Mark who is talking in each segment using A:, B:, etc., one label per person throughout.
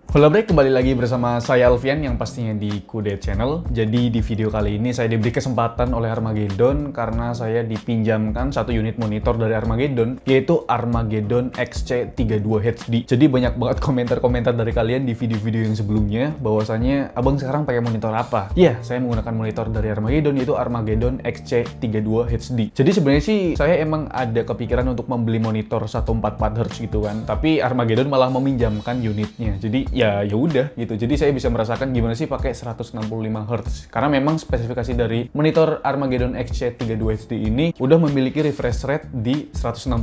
A: Halo break, kembali lagi bersama saya Alfian yang pastinya di Kudet Channel. Jadi di video kali ini saya diberi kesempatan oleh Armageddon karena saya dipinjamkan satu unit monitor dari Armageddon, yaitu Armageddon XC32 HD. Jadi banyak banget komentar-komentar dari kalian di video-video yang sebelumnya bahwasanya abang sekarang pakai monitor apa? Iya, saya menggunakan monitor dari Armageddon, yaitu Armageddon XC32 HD. Jadi sebenarnya sih saya emang ada kepikiran untuk membeli monitor 144Hz gitu kan, tapi Armageddon malah meminjamkan unitnya. Jadi ya udah gitu. Jadi saya bisa merasakan gimana sih pakai 165 Hz. Karena memang spesifikasi dari monitor Armageddon XC32 HD ini udah memiliki refresh rate di 165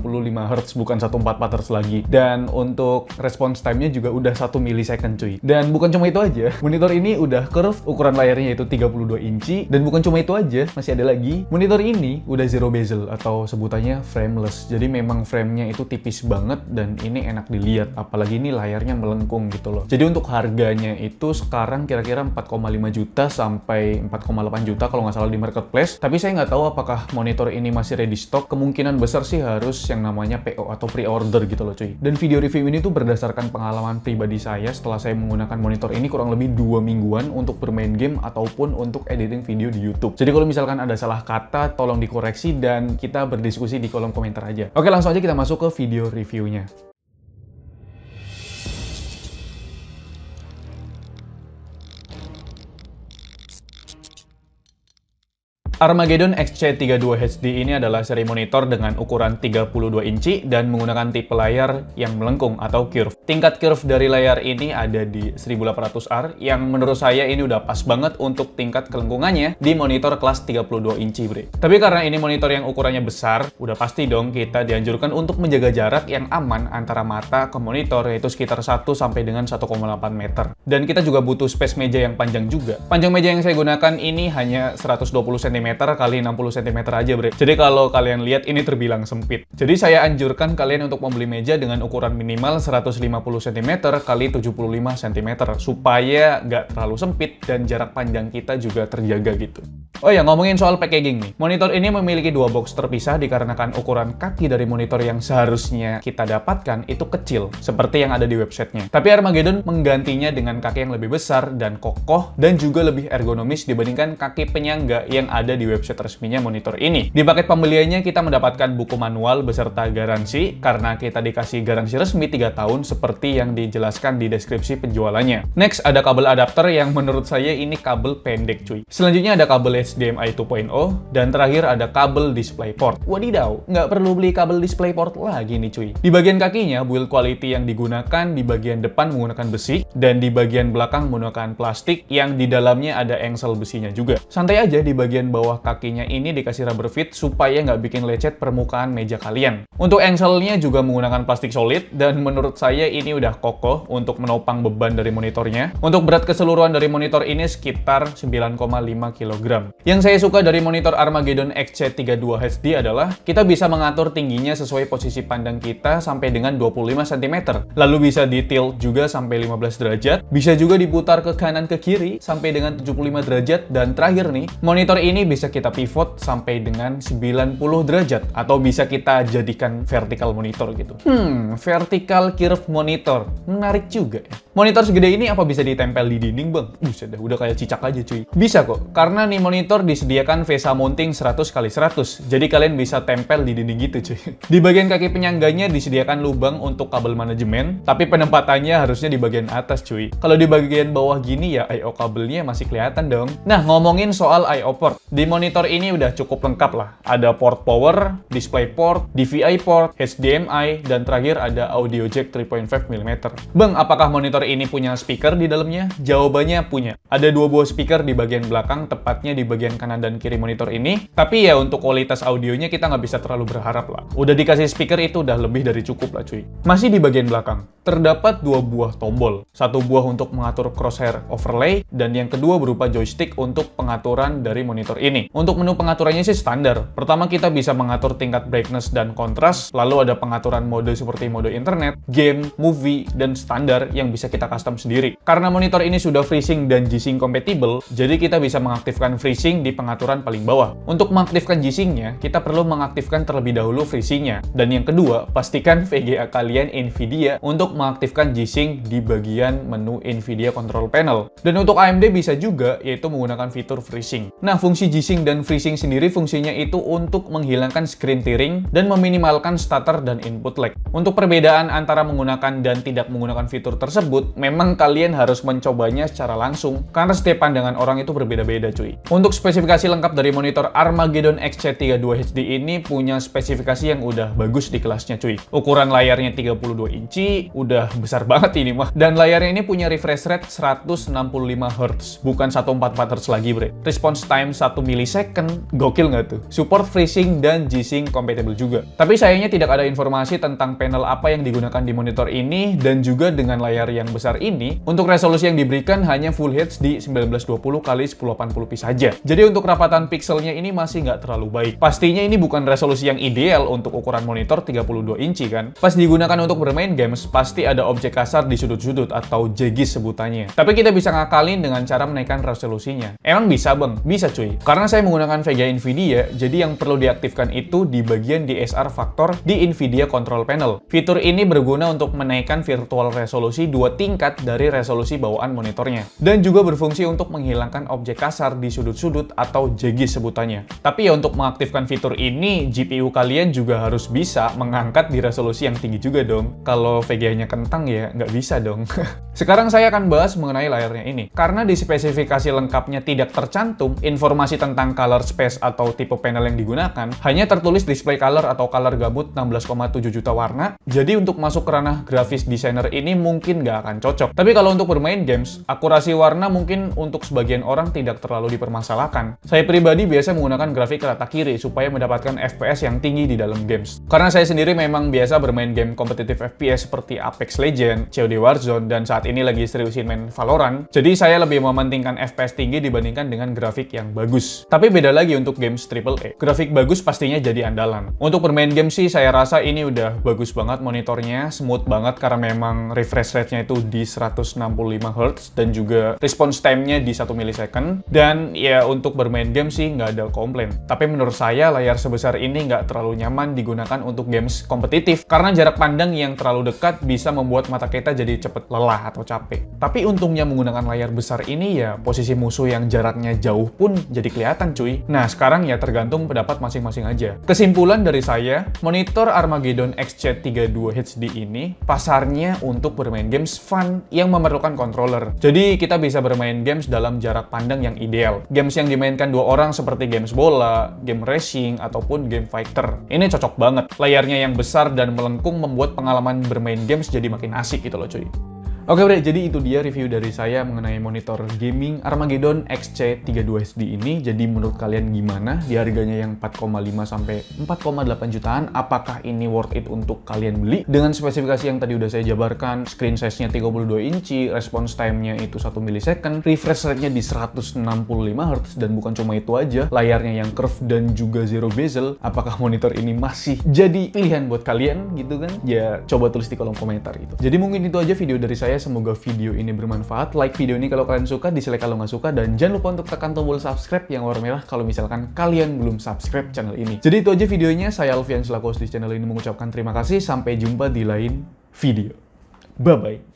A: Hz, bukan 144 Hz lagi. Dan untuk response time-nya juga udah 1 millisecond cuy. Dan bukan cuma itu aja, monitor ini udah curve, ukuran layarnya yaitu 32 inci. Dan bukan cuma itu aja, masih ada lagi. Monitor ini udah zero bezel atau sebutannya frameless. Jadi memang frame-nya itu tipis banget dan ini enak dilihat. Apalagi ini layarnya melengkung gitu loh. Jadi untuk harganya itu sekarang kira-kira 4,5 juta sampai 4,8 juta kalau nggak salah di marketplace. Tapi saya nggak tahu apakah monitor ini masih ready stock. Kemungkinan besar sih harus yang namanya PO atau pre-order gitu loh cuy. Dan video review ini tuh berdasarkan pengalaman pribadi saya setelah saya menggunakan monitor ini kurang lebih 2 mingguan untuk bermain game ataupun untuk editing video di YouTube. Jadi kalau misalkan ada salah kata, tolong dikoreksi dan kita berdiskusi di kolom komentar aja. Oke, langsung aja kita masuk ke video reviewnya. Armageddon XC32 HD ini adalah seri monitor dengan ukuran 32 inci dan menggunakan tipe layar yang melengkung atau curve. Tingkat curve dari layar ini ada di 1800R yang menurut saya ini udah pas banget untuk tingkat kelengkungannya di monitor kelas 32 inci bre. Tapi karena ini monitor yang ukurannya besar, udah pasti dong kita dianjurkan untuk menjaga jarak yang aman antara mata ke monitor, yaitu sekitar 1 sampai dengan 1,8 meter. Dan kita juga butuh space meja yang panjang juga. Panjang meja yang saya gunakan ini hanya 120 cm kali 60 cm aja bre. Jadi kalau kalian lihat ini terbilang sempit. Jadi saya anjurkan kalian untuk membeli meja dengan ukuran minimal 150 cm kali 75 cm supaya nggak terlalu sempit dan jarak pandang kita juga terjaga gitu. Oh ya, ngomongin soal packaging nih. Monitor ini memiliki dua box terpisah dikarenakan ukuran kaki dari monitor yang seharusnya kita dapatkan itu kecil, seperti yang ada di websitenya. Tapi Armageddon menggantinya dengan kaki yang lebih besar dan kokoh dan juga lebih ergonomis dibandingkan kaki penyangga yang ada di website resminya monitor ini. Di paket pembeliannya kita mendapatkan buku manual beserta garansi karena kita dikasih garansi resmi 3 tahun seperti yang dijelaskan di deskripsi penjualannya. Next, ada kabel adapter yang menurut saya ini kabel pendek cuy. Selanjutnya ada kabel HDMI 2.0 dan terakhir ada kabel DisplayPort. Wadidaw, nggak perlu beli kabel DisplayPort lagi nih cuy. Di bagian kakinya, build quality yang digunakan di bagian depan menggunakan besi dan di bagian belakang menggunakan plastik yang di dalamnya ada engsel besinya juga. Santai aja di bagian bawah kakinya ini dikasih rubber fit supaya nggak bikin lecet permukaan meja kalian. Untuk engselnya juga menggunakan plastik solid dan menurut saya ini udah kokoh untuk menopang beban dari monitornya. Untuk berat keseluruhan dari monitor ini sekitar 9,5 kg. Yang saya suka dari monitor Armageddon XC32 HD adalah kita bisa mengatur tingginya sesuai posisi pandang kita sampai dengan 25 cm. Lalu bisa di tilt juga sampai 15 derajat. Bisa juga diputar ke kanan ke kiri sampai dengan 75 derajat. Dan terakhir nih, monitor ini bisa kita pivot sampai dengan 90 derajat atau bisa kita jadikan vertical monitor gitu. Vertical curve monitor. Menarik juga ya. Monitor segede ini apa bisa ditempel di dinding bang? Buset dah, udah kayak cicak aja cuy. Bisa kok, karena nih monitor disediakan VESA mounting 100x100. Jadi kalian bisa tempel di dinding gitu cuy. Di bagian kaki penyangganya disediakan lubang untuk kabel manajemen, tapi penempatannya harusnya di bagian atas cuy. Kalau di bagian bawah gini ya I/O kabelnya masih kelihatan dong. Nah, ngomongin soal I/O port. Di monitor ini udah cukup lengkap lah. Ada port power, DisplayPort, DVI port, HDMI, dan terakhir ada audio jack 3.5 mm. Bang, apakah monitor ini punya speaker di dalamnya? Jawabannya punya. Ada 2 buah speaker di bagian belakang, tepatnya di bagian kanan dan kiri monitor ini. Tapi ya untuk kualitas audionya kita nggak bisa terlalu berharap lah. Udah dikasih speaker itu udah lebih dari cukup lah cuy. Masih di bagian belakang, terdapat 2 buah tombol. 1 buah untuk mengatur crosshair overlay, dan yang kedua berupa joystick untuk pengaturan dari monitor ini. Untuk menu pengaturannya sih standar. Pertama kita bisa mengatur tingkat brightness dan kontras, lalu ada pengaturan mode seperti mode internet, game, movie, dan standar yang bisa kita kita custom sendiri. Karena monitor ini sudah FreeSync dan G-Sync compatible, jadi kita bisa mengaktifkan FreeSync di pengaturan paling bawah. Untuk mengaktifkan G-Sync-nya, kita perlu mengaktifkan terlebih dahulu FreeSync-nya. Dan yang kedua, pastikan VGA kalian NVIDIA untuk mengaktifkan G-Sync di bagian menu NVIDIA Control Panel. Dan untuk AMD bisa juga, yaitu menggunakan fitur FreeSync. Nah, fungsi G-Sync dan FreeSync sendiri fungsinya itu untuk menghilangkan screen tearing dan meminimalkan stutter dan input lag. Untuk perbedaan antara menggunakan dan tidak menggunakan fitur tersebut, memang kalian harus mencobanya secara langsung, karena setiap pandangan orang itu berbeda-beda cuy. Untuk spesifikasi lengkap dari monitor Armageddon XC32 HD ini punya spesifikasi yang udah bagus di kelasnya cuy. Ukuran layarnya 32 inci, udah besar banget ini mah. Dan layarnya ini punya refresh rate 165 Hz, bukan 144 Hz lagi bre. Response time 1 millisecond, gokil nggak tuh? Support FreeSync dan G-Sync compatible juga. Tapi sayangnya tidak ada informasi tentang panel apa yang digunakan di monitor ini, dan juga dengan layar yang besar ini, untuk resolusi yang diberikan hanya Full HD 1920x1080p saja. Jadi untuk rapatan pixelnya ini masih nggak terlalu baik. Pastinya ini bukan resolusi yang ideal untuk ukuran monitor 32 inci kan. Pas digunakan untuk bermain games, pasti ada objek kasar di sudut-sudut atau jeggis sebutannya. Tapi kita bisa ngakalin dengan cara menaikkan resolusinya. Emang bisa bang? Bisa cuy. Karena saya menggunakan VGA NVIDIA, jadi yang perlu diaktifkan itu di bagian DSR Factor di NVIDIA Control Panel. Fitur ini berguna untuk menaikkan virtual resolusi 2 tingkat dari resolusi bawaan monitornya. Dan juga berfungsi untuk menghilangkan objek kasar di sudut-sudut atau jeggis sebutannya. Tapi ya untuk mengaktifkan fitur ini, GPU kalian juga harus bisa mengangkat di resolusi yang tinggi juga dong. Kalau VGA-nya kentang ya nggak bisa dong. Sekarang saya akan bahas mengenai layarnya ini. Karena di spesifikasi lengkapnya tidak tercantum informasi tentang color space atau tipe panel yang digunakan, hanya tertulis display color atau color gamut 16,7 juta warna. Jadi untuk masuk ke ranah grafis designer ini mungkin nggak akan cocok. Tapi kalau untuk bermain games, akurasi warna mungkin untuk sebagian orang tidak terlalu dipermasalahkan. Saya pribadi biasa menggunakan grafik rata kiri supaya mendapatkan FPS yang tinggi di dalam games. Karena saya sendiri memang biasa bermain game kompetitif FPS seperti Apex Legends, COD Warzone, dan saat ini lagi seriusin main Valorant. Jadi saya lebih mementingkan FPS tinggi dibandingkan dengan grafik yang bagus. Tapi beda lagi untuk games AAA. Grafik bagus pastinya jadi andalan. Untuk bermain game sih saya rasa ini udah bagus banget monitornya, smooth banget karena memang refresh rate-nya itu di 165 Hz dan juga response time-nya di 1 millisecond. Dan ya untuk bermain game sih nggak ada komplain. Tapi menurut saya layar sebesar ini nggak terlalu nyaman digunakan untuk games kompetitif karena jarak pandang yang terlalu dekat bisa membuat mata kita jadi cepet lelah atau capek. Tapi untungnya menggunakan layar besar ini ya posisi musuh yang jaraknya jauh pun jadi kelihatan cuy. Nah sekarang ya tergantung pendapat masing-masing aja. Kesimpulan dari saya, monitor Armageddon XC32 HD ini pasarnya untuk bermain games fun yang memerlukan controller. Jadi kita bisa bermain games dalam jarak pandang yang ideal. Games yang dimainkan 2 orang seperti games bola, game racing, ataupun game fighter. Ini cocok banget. Layarnya yang besar dan melengkung membuat pengalaman bermain games jadi makin asik gitu loh cuy. Oke bre, jadi itu dia review dari saya mengenai monitor gaming Armageddon XC32 HD ini. Jadi menurut kalian gimana? Di harganya yang 4,5 sampai 4,8 jutaan, apakah ini worth it untuk kalian beli? Dengan spesifikasi yang tadi udah saya jabarkan, screen size-nya 32 inci, response time-nya itu 1 millisecond, refresh rate-nya di 165 Hz, dan bukan cuma itu aja, layarnya yang curve dan juga zero bezel. Apakah monitor ini masih jadi pilihan buat kalian gitu kan? Ya coba tulis di kolom komentar gitu. Jadi mungkin itu aja video dari saya. Semoga video ini bermanfaat. Like video ini kalau kalian suka, dislike kalau nggak suka, dan jangan lupa untuk tekan tombol subscribe yang warna merah kalau misalkan kalian belum subscribe channel ini. Jadi itu aja videonya. Saya Alfian selaku host di channel ini mengucapkan terima kasih. Sampai jumpa di lain video. Bye-bye.